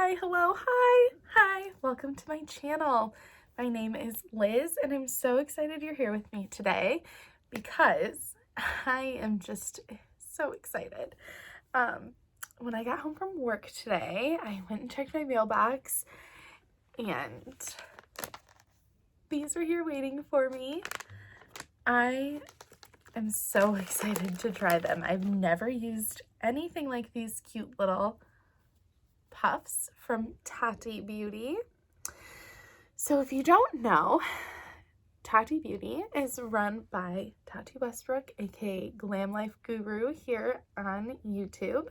Hi, hello, hi, welcome to my channel. My name is Liz and I'm so excited you're here with me today because I am just so excited. When I got home from work today, I went and checked my mailbox and these are here waiting for me. I am so excited to try them. I've never used anything like these cute little puffs from Tati Beauty. So if you don't know, Tati Beauty is run by Tati Westbrook, aka Glam Life Guru here on YouTube.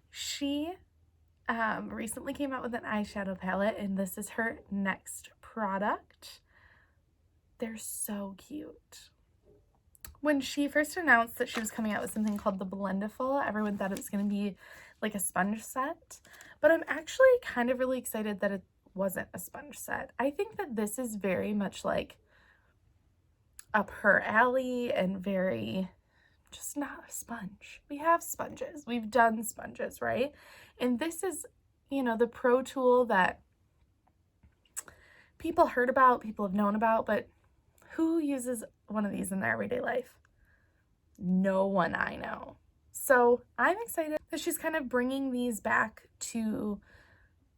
She recently came out with an eyeshadow palette and this is her next product. They're so cute. When she first announced that she was coming out with something called the Blendiful, everyone thought it was going to be like a sponge set, but I'm actually kind of really excited that it wasn't a sponge set. I think that this is very much like up her alley and very just not a sponge. We have sponges. We've done sponges, right? And this is, you know, the pro tool that people heard about, people have known about, but who uses one of these in their everyday life? No one I know. So I'm excited that she's kind of bringing these back to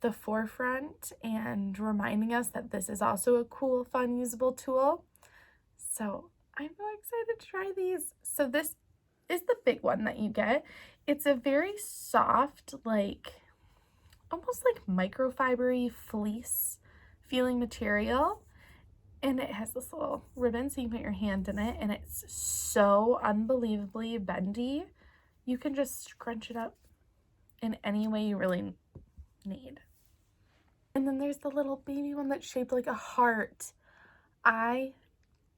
the forefront and reminding us that this is also a cool, fun, usable tool. So I'm really excited to try these. So this is the big one that you get. It's a very soft, like almost like microfibery fleece feeling material. And it has this little ribbon so you can put your hand in it, and it's so unbelievably bendy. You can just scrunch it up in any way you really need. And then there's the little baby one that's shaped like a heart. I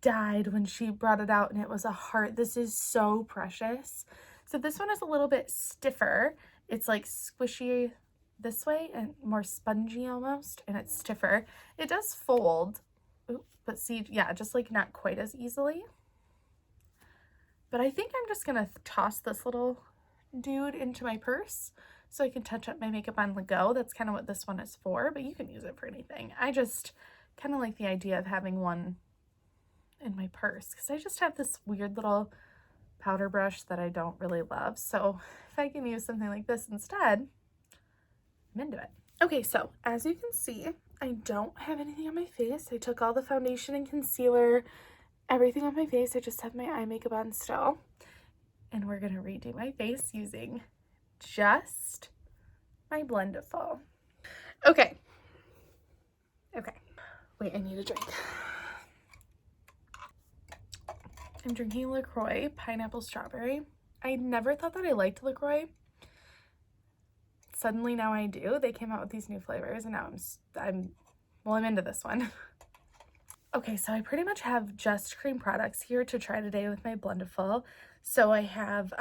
died when she brought it out and it was a heart. This is so precious. So this one is a little bit stiffer. It's like squishy this way and more spongy almost, and it's stiffer. It does fold. Ooh, but see, yeah, just like not quite as easily. But I think I'm just gonna toss this little dude into my purse so I can touch up my makeup on the go. That's kind of what this one is for, but you can use it for anything. I just kind of like the idea of having one in my purse because I just have this weird little powder brush that I don't really love. So if I can use something like this instead, I'm into it. Okay, so as you can see, I don't have anything on my face. I took all the foundation and concealer, everything on my face. I just have my eye makeup on still. And we're gonna redo my face using just my Blendiful. Okay. Wait, I need a drink. I'm drinking LaCroix Pineapple Strawberry. I never thought that I liked LaCroix. Suddenly now I do. They came out with these new flavors and now I'm into this one. Okay, so I pretty much have just cream products here to try today with my Blendiful. So I have,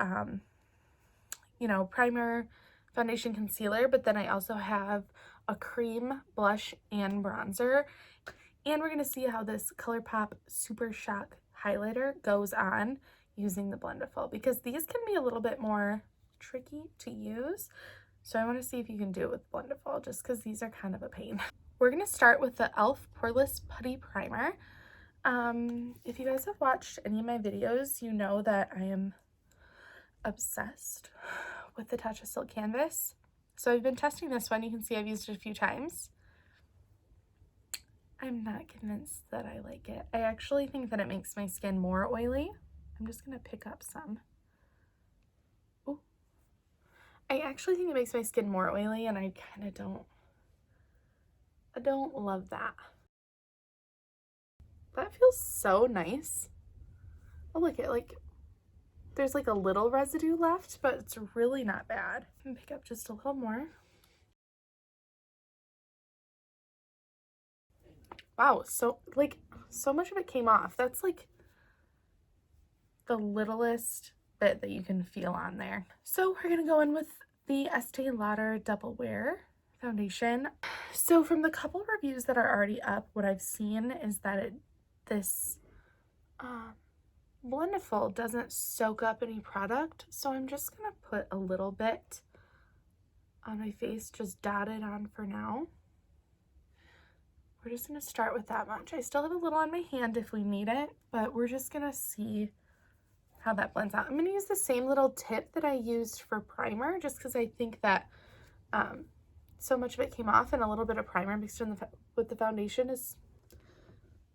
you know, primer, foundation, concealer, but then I also have a cream, blush, and bronzer. And we're going to see how this ColourPop Super Shock highlighter goes on using the Blendiful, because these can be a little bit more tricky to use. So I want to see if you can do it with Blendiful, just because these are kind of a pain. We're going to start with the e.l.f. Poreless Putty Primer. If you guys have watched any of my videos, you know that I am obsessed with the Touch of Silk Canvas. So I've been testing this one. You can see I've used it a few times. I'm not convinced that I like it. I actually think that it makes my skin more oily. I'm just going to pick up some. Ooh. I actually think it makes my skin more oily, and I kind of don't love that. That feels so nice. Oh, look, it like, there's like a little residue left, but it's really not bad. I can pick up just a little more. Wow, so like so much of it came off. That's like the littlest bit that you can feel on there. So we're gonna go in with the Estee Lauder Double Wear foundation. So from the couple reviews that are already up, what I've seen is that this Blendiful doesn't soak up any product. So I'm just gonna put a little bit on my face, just dot it on for now. We're just going to start with that much. I still have a little on my hand if we need it, but we're just going to see how that blends out. I'm going to use the same little tip that I used for primer, just because I think that so much of it came off, and a little bit of primer mixed in with the foundation is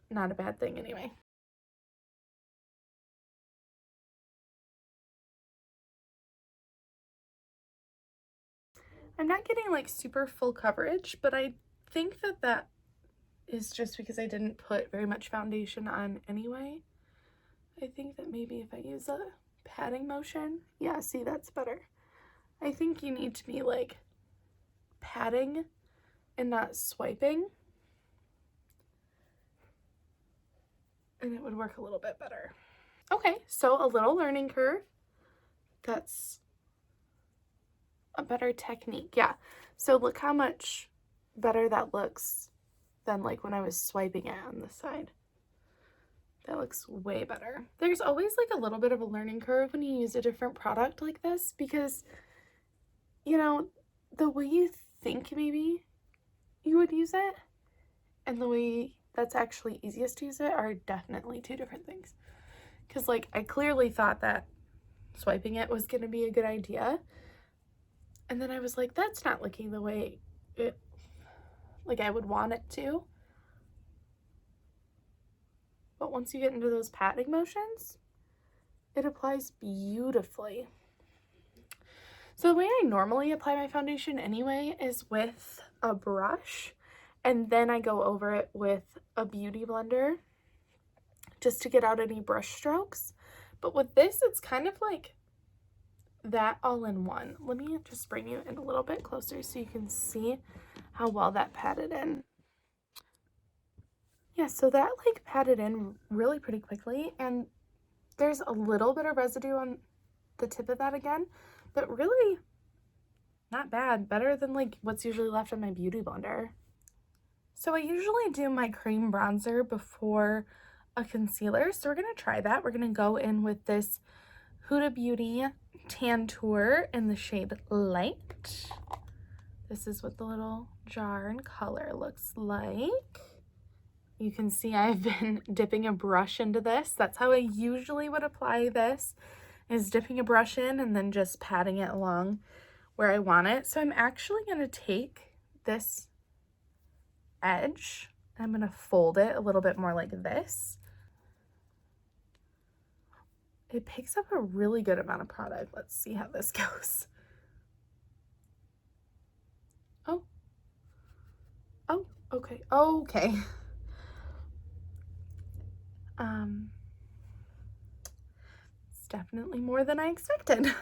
not a bad thing anyway. I'm not getting like super full coverage, but I think that that is just because I didn't put very much foundation on anyway. I think that maybe if I use a patting motion, yeah, see, that's better. I think you need to be like patting and not swiping, and it would work a little bit better. Okay, so a little learning curve. That's a better technique, yeah. So look how much better that looks than like when I was swiping it on the side. That looks way better. There's always like a little bit of a learning curve when you use a different product like this, because, you know, the way you think maybe you would use it and the way that's actually easiest to use it are definitely two different things. Because like I clearly thought that swiping it was going to be a good idea, and then I was like, that's not looking the way it, like I would want it to. But once you get into those patting motions, it applies beautifully. So the way I normally apply my foundation anyway is with a brush, and then I go over it with a beauty blender just to get out any brush strokes. But with this, it's kind of like that all in one. Let me just bring you in a little bit closer so you can see how well that patted in. Yeah, so that like patted in really pretty quickly, and there's a little bit of residue on the tip of that again, but really not bad. Better than like what's usually left on my beauty blender. So I usually do my cream bronzer before a concealer, so we're gonna try that. We're gonna go in with this Huda Beauty Tan Tour in the shade Light. This is what the little jar and color looks like. You can see I've been dipping a brush into this. That's how I usually would apply this, is dipping a brush in and then just patting it along where I want it. So I'm actually going to take this edge, I'm going to fold it a little bit more like this. It picks up a really good amount of product. Let's see how this goes. Oh, okay, okay. It's definitely more than I expected.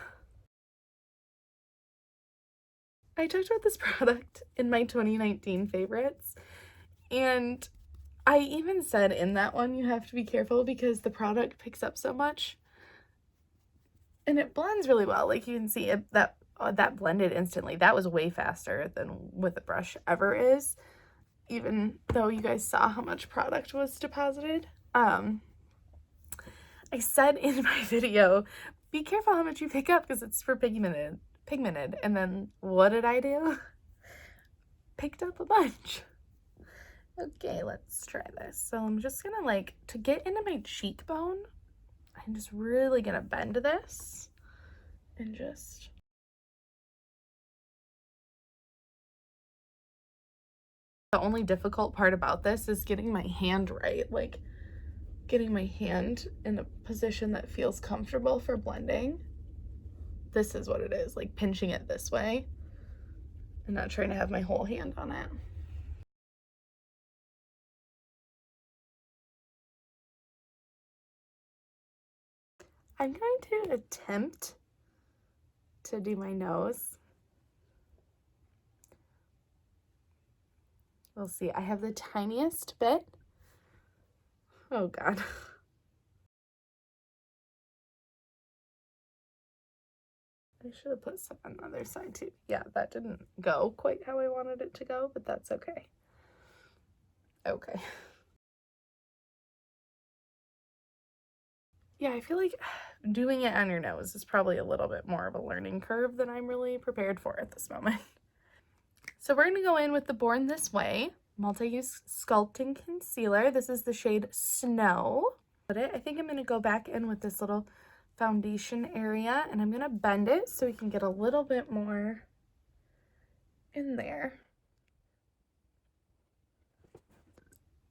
I talked about this product in my 2019 favorites, and I even said in that one you have to be careful because the product picks up so much and it blends really well. Like you can see it, that blended instantly. That was way faster than with a brush ever is, even though you guys saw how much product was deposited. I said in my video, be careful how much you pick up because it's for pigmented. And then what did I do? Picked up a bunch. Okay, let's try this. So I'm just gonna like, to get into my cheekbone, I'm just really gonna bend this and just. The only difficult part about this is getting my hand right, like getting my hand in a position that feels comfortable for blending. This is what it is, like pinching it this way and not trying to have my whole hand on it. I'm going to attempt to do my nose. We'll see. I have the tiniest bit. Oh God. I should have put some on the other side too. Yeah, that didn't go quite how I wanted it to go, but that's okay. Okay. Yeah, I feel like doing it on your nose is probably a little bit more of a learning curve than I'm really prepared for at this moment. So we're going to go in with the Born This Way Multi-Use Sculpting Concealer. This is the shade Snow. I think I'm going to go back in with this little foundation area, and I'm going to bend it so we can get a little bit more in there.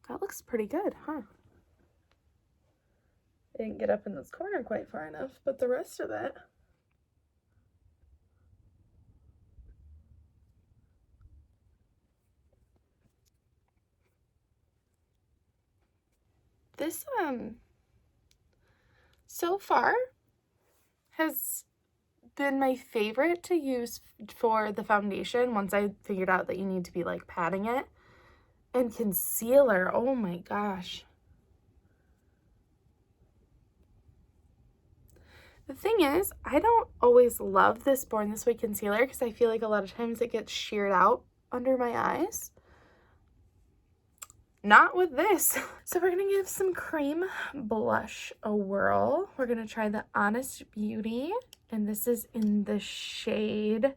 That looks pretty good, huh? I didn't get up in this corner quite far enough, but the rest of it. This, so far has been my favorite to use for the foundation once I figured out that you need to be like patting it. And concealer, oh my gosh. The thing is, I don't always love this Born This Way concealer because I feel like a lot of times it gets sheared out under my eyes. Not with this. So we're going to give some cream blush a whirl. We're going to try the Honest Beauty, and this is in the shade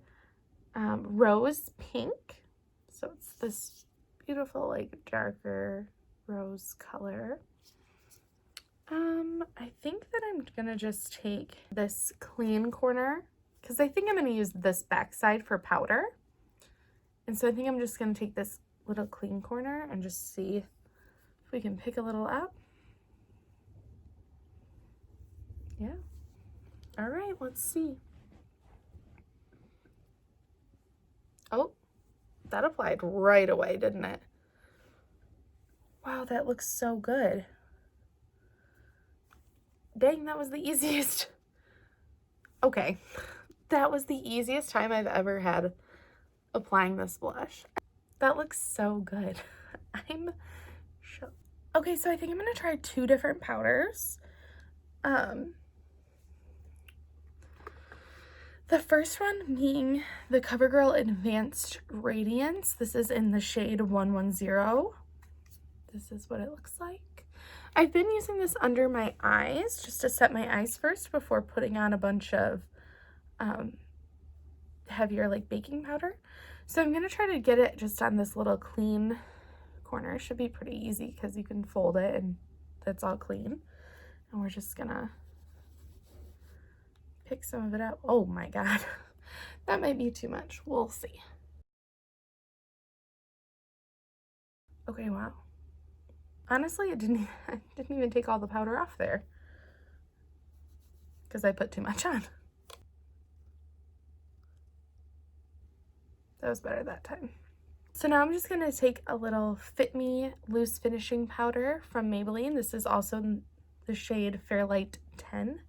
Rose Pink. So it's this beautiful, like, darker rose color. I think that I'm gonna just take this clean corner because I think I'm gonna use this backside for powder. And so I think I'm just gonna take this little clean corner and just see if we can pick a little up. Yeah. All right, let's see. Oh, that applied right away, didn't it? Wow, that looks so good. Dang, that was the easiest. Okay, that was the easiest time I've ever had applying this blush. That looks so good. I'm shocked. Okay, so I think I'm gonna try 2 different powders. The first one being the CoverGirl Advanced Radiance. This is in the shade 110. This is what it looks like. I've been using this under my eyes just to set my eyes first before putting on a bunch of heavier like baking powder. So I'm going to try to get it just on this little clean corner. It should be pretty easy because you can fold it and that's all clean. And we're just going to pick some of it up. Oh my God, that might be too much. We'll see. Okay, wow. Honestly, it didn't even take all the powder off there because I put too much on. That was better that time. So now I'm just going to take a little Fit Me Loose Finishing Powder from Maybelline. This is also the shade Fairlight 10.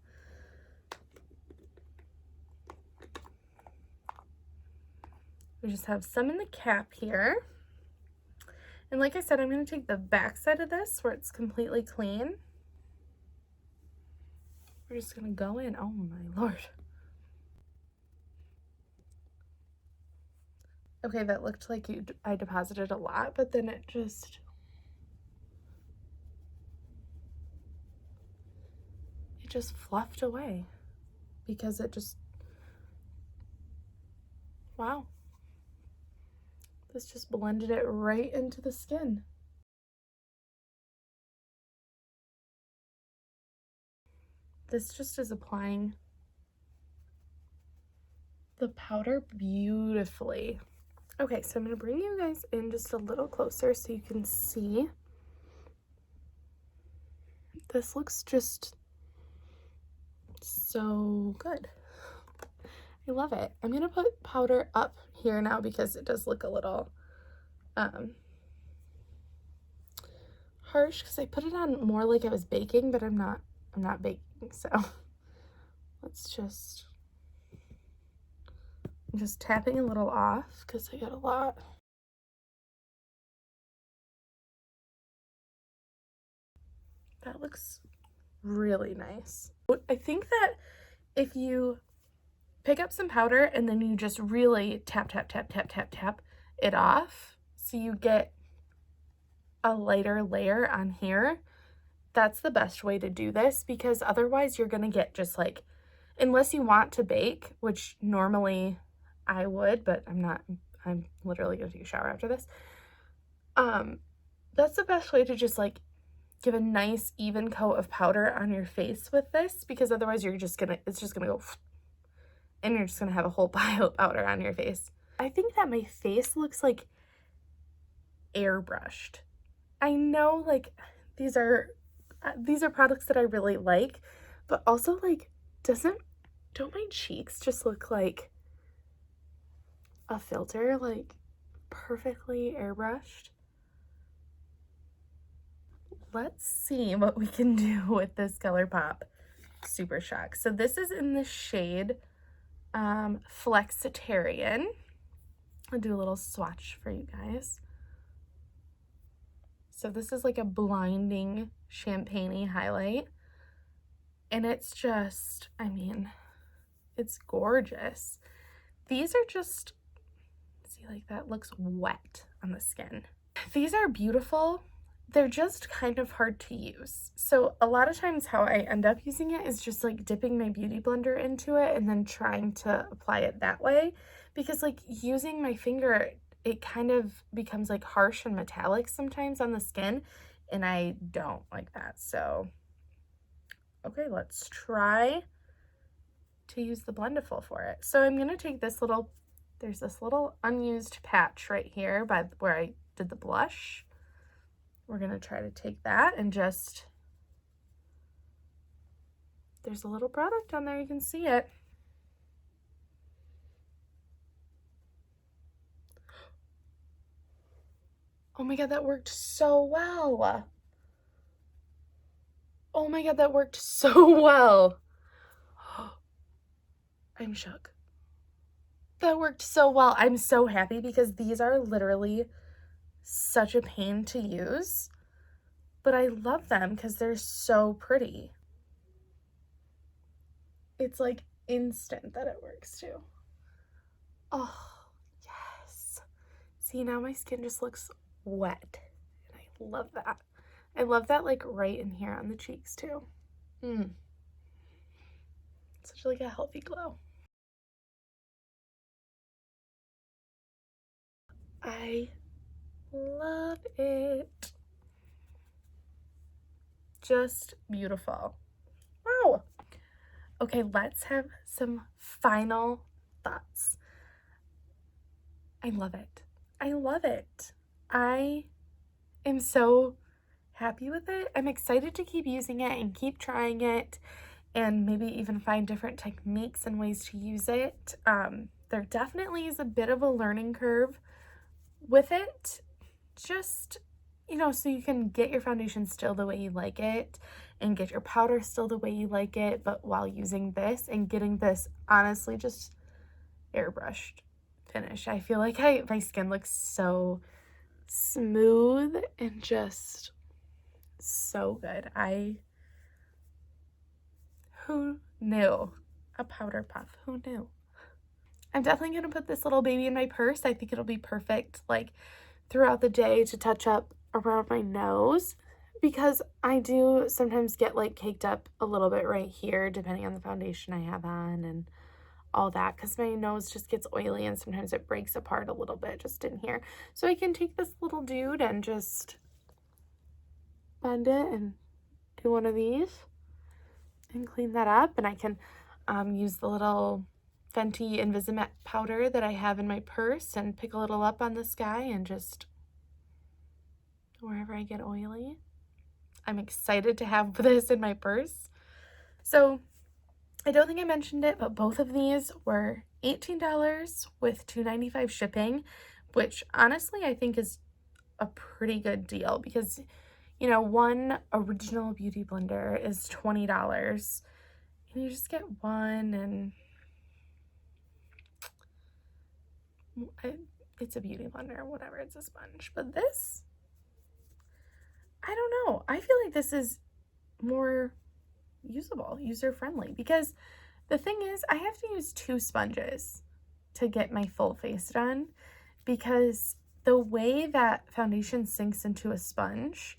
We just have some in the cap here. And like I said, I'm going to take the back side of this where it's completely clean. We're just going to go in. Oh my Lord. Okay, that looked like I deposited a lot, but then it just... it just fluffed away because it just... wow. This just blended it right into the skin. This just is applying the powder beautifully. Okay, so I'm going to bring you guys in just a little closer so you can see. This looks just so good. I love it. I'm going to put powder up here now because it does look a little harsh because I put it on more like I was baking, but I'm not baking, so let's just... I'm just tapping a little off because I got a lot. That looks really nice. I think that if you pick up some powder and then you just really tap it off so you get a lighter layer on here, that's the best way to do this, because otherwise you're gonna get just like, unless you want to bake, which normally I would, but I'm not I'm literally gonna take a shower after this. That's the best way to just like give a nice even coat of powder on your face with this, because otherwise it's just gonna go and you're just gonna have a whole pile of powder on your face. I think that my face looks like airbrushed. I know like these are products that I really like, but also like don't my cheeks just look like a filter, like perfectly airbrushed? Let's see what we can do with this ColourPop Super Shock. So this is in the shade Flexitarian. I'll do a little swatch for you guys. So this is like a blinding champagne-y highlight. And it's just, I mean, it's gorgeous. These are just, see, like that looks wet on the skin. These are beautiful. They're just kind of hard to use. So a lot of times how I end up using it is just like dipping my beauty blender into it and then trying to apply it that way. Because like using my finger, it kind of becomes like harsh and metallic sometimes on the skin, and I don't like that. So, okay, let's try to use the Blendiful for it. So I'm gonna take this little, there's this little unused patch right here by where I did the blush. We're gonna try to take that and just, there's a little product on there, you can see it. Oh my God, that worked so well. Oh my God, that worked so well. I'm shook. That worked so well. I'm so happy because these are literally such a pain to use, but I love them because they're so pretty. It's like instant that it works too. Oh, yes. See, now my skin just looks wet, and I love that. I love that like right in here on the cheeks too. Such like a healthy glow. I love it. Just beautiful. Wow. Okay, let's have some final thoughts. I love it. I love it. I am so happy with it. I'm excited to keep using it and keep trying it and maybe even find different techniques and ways to use it. There definitely is a bit of a learning curve with it. Just, you know, so you can get your foundation still the way you like it and get your powder still the way you like it, but while using this and getting this honestly just airbrushed finish. I feel like my skin looks so smooth and just so good. Who knew? A powder puff, who knew? I'm definitely gonna put this little baby in my purse. I think it'll be perfect like throughout the day to touch up around my nose, because I do sometimes get like caked up a little bit right here depending on the foundation I have on and all that, because my nose just gets oily and sometimes it breaks apart a little bit just in here. So I can take this little dude and just bend it and do one of these and clean that up, and I can use the little Fenty Invisimatte powder that I have in my purse and pick a little up on this guy and just wherever I get oily. I'm excited to have this in my purse. So I don't think I mentioned it, but both of these were $18 with $2.95 shipping, which honestly I think is a pretty good deal because, you know, one original beauty blender is $20 and you just get one, and it's a beauty blender, whatever, it's a sponge. But this, I don't know, I feel like this is more usable, user-friendly, because the thing is I have to use 2 sponges to get my full face done, because the way that foundation sinks into a sponge,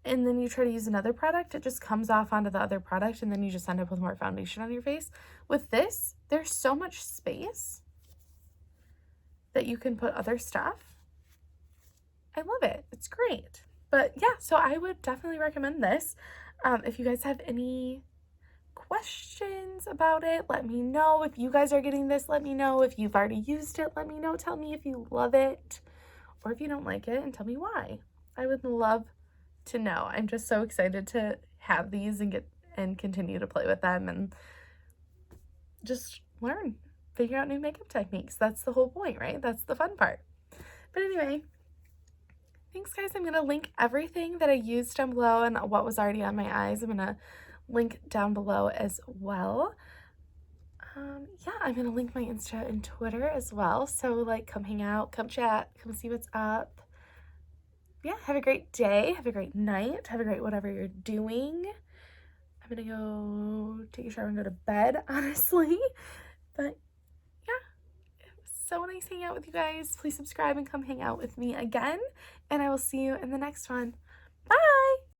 and then you try to use another product, it just comes off onto the other product, and then you just end up with more foundation on your face. With this, there's so much space that you can put other stuff. I love it. It's great. But yeah, so I would definitely recommend this. If you guys have any questions about it, let me know. If you guys are getting this, let me know. If you've already used it, let me know. Tell me if you love it or if you don't like it, and tell me why. I would love to know. I'm just so excited to have these and continue to play with them and just learn, figure out new makeup techniques. That's the whole point, right? That's the fun part. But anyway, thanks guys. I'm going to link everything that I used down below and what was already on my eyes. I'm going to link down below as well. Yeah, I'm going to link my Insta and Twitter as well. So like, come hang out, come chat, come see what's up. Yeah, have a great day, have a great night, have a great whatever you're doing. I'm going to go take a shower and go to bed, honestly. But yeah, it was so nice hanging out with you guys. Please subscribe and come hang out with me again. And I will see you in the next one. Bye!